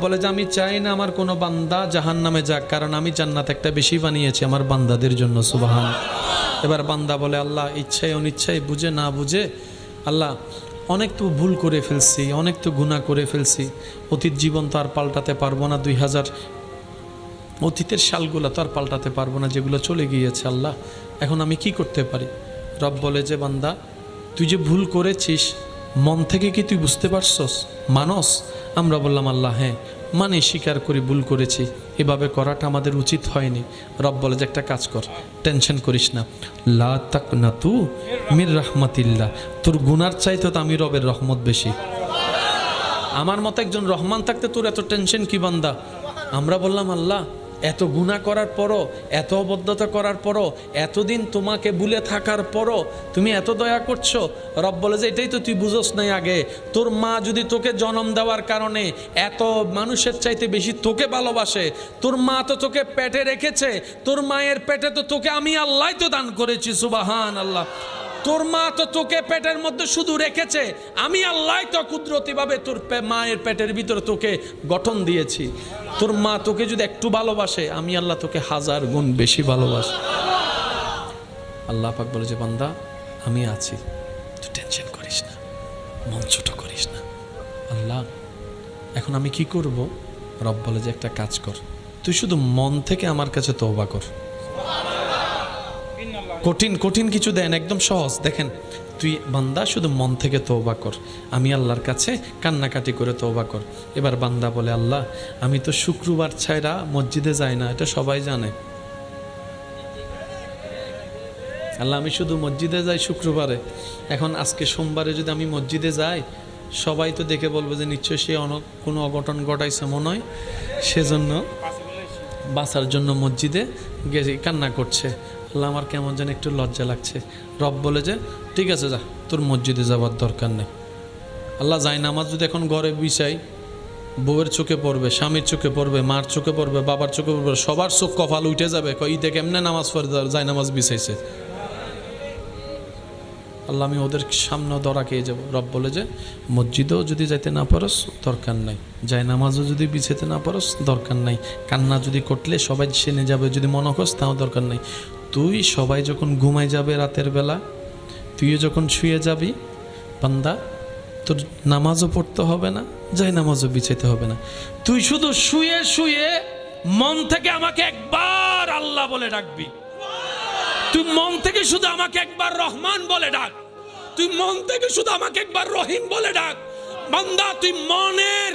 বলে যে আমি চাই না আমার কোনো বান্দা জাহান্নামে যাক, কারণ আমি জান্নাত একটা বেশি বানিয়েছি আমার বান্দাদের জন্য। সুবহান। এবার বান্দা বলে আল্লাহ ইচ্ছায় অনিচ্ছায় বুঝে না বুঝে আল্লাহ অনেক তো ভুল করে ফেলছি, অনেক তো গুনাহ করে ফেলছি, অতীত জীবন তো আর পাল্টাতে পারবো না, 2000 অতীতের সালগুলো তো আর পাল্টাতে পারবো না যেগুলো চলে গিয়েছে। আল্লাহ এখন আমি কি করতে পারি? রব বলে যে বান্দা তুই যে ভুল করেছিস মন থেকে কি তুই বুঝতে পারছস, মানস? আমরা বললাম আল্লাহ হ্যাঁ মানে স্বীকার করি ভুল করেছি, এভাবে করাটা আমাদের উচিত হয়নি। রব বলে যে একটা কাজ কর, টেনশন করিস না, লা তাকনাতু মির রাহমাতিল্লাহ, তোর গুনার চাইতে তো আমি রবের রহমত বেশি। আমার মতো একজন রহমান থাকতে তোর এত টেনশন কি বান্দা? আমরা বললাম আল্লাহ এত গুনাহ করার পরও, এত অবদ্ধতা করার পরও, এতদিন তোমাকে ভুলে থাকার পরও তুমি এত দয়া করছো। রব বলে যে এটাই তো তুই বুঝোস নাই আগে, তোর মা যদি তোকে জন্ম দেওয়ার কারণে এত মানুষের চাইতে বেশি তোকে ভালোবাসে, তোর মা তো তোকে পেটে রেখেছে, তোর মায়ের পেটে তো তোকে আমি আল্লাহ তো দান করেছি। সুবহান আল্লাহ। তোর মা তো তোকে পেটের মধ্যে শুধু রেখেছে, আমি আল্লাহ তো কুদরতিভাবে তোর মায়ের পেটের ভিতরে তোকে গঠন দিয়েছি। তোর মা তোকে যদি একটু ভালোবাসে আমি আল্লাহ তোকে 1000 গুণ বেশি ভালোবাসি। আল্লাহ পাক বলে যে বান্দা আমি আছি, তুই টেনশন করিস না, মন ছোট করিস না। আল্লাহ এখন আমি কি করব? রব বলে যে একটা কাজ কর, তুই শুধু মন থেকে আমার কাছে তওবা কর। কঠিন কঠিন কিছু দেন, একদম সহজ। দেখেন তুই বান্দা শুধু মন থেকে তওবা কর, আমি আল্লাহর কাছে কান্নাকাটি করে তওবা কর। এবার বান্দা বলে আল্লাহ আমি তো শুক্রবার ছাড়া মসজিদে যাই না, এটা সবাই জানে। আল্লাহ আমি শুধু মসজিদে যাই শুক্রবারে, এখন আজকে সোমবারে যদি আমি মসজিদে যাই সবাই তো দেখে বলবে যে নিশ্চয়ই সে কোনো অঘটন ঘটাইছে মনে হয়, সেজন্য বাঁচার জন্য মসজিদে গেছে কান্না করছে। আল্লাহ আমার কেমন যেন একটু লজ্জা লাগছে। রব বলে যে ঠিক আছে যা, তোর মসজিদে যাওয়ার দরকার নেই। আল্লাহ যায় নামাজ যদি এখন ঘরে বিছাই, বউয়ের চোখে পড়বে, স্বামীর চোখে পড়বে, মার চোখে পড়বে, বাবার চোখে পড়বে, সবার চোখ কপাল উঠে যাবে, ঈদে কেমনে নামাজ পড়ে যায় নামাজ বিছাইছে। আল্লাহ আমি ওদের সামনেও ধরা খেয়ে যাবো। রব বলে যে মসজিদেও যদি যাইতে না পারস দরকার নাই, যায় নামাজও যদি বিছাইতে না পারস দরকার নাই, কান্না যদি করলে সবাই সেনে যাবে যদি মনে করস তাও দরকার নাই। তুই সবাই যখন ঘুমাই যাবে রাতের বেলা, তুইও যখন শুয়ে যাবি বান্দা, তোর নামাজও পড়তে হবে না, যায় নামাজও বিছাইতে হবে না, তুই শুধু শুয়ে শুয়ে মন থেকে আমাকে একবার আল্লাহ বলে ডাকবি। তুই মন থেকে শুধু আমাকে একবার রহমান বলে ডাক, তুই মন থেকে শুধু আমাকে একবার রহিম বলে ডাক। বান্দা তুই মনের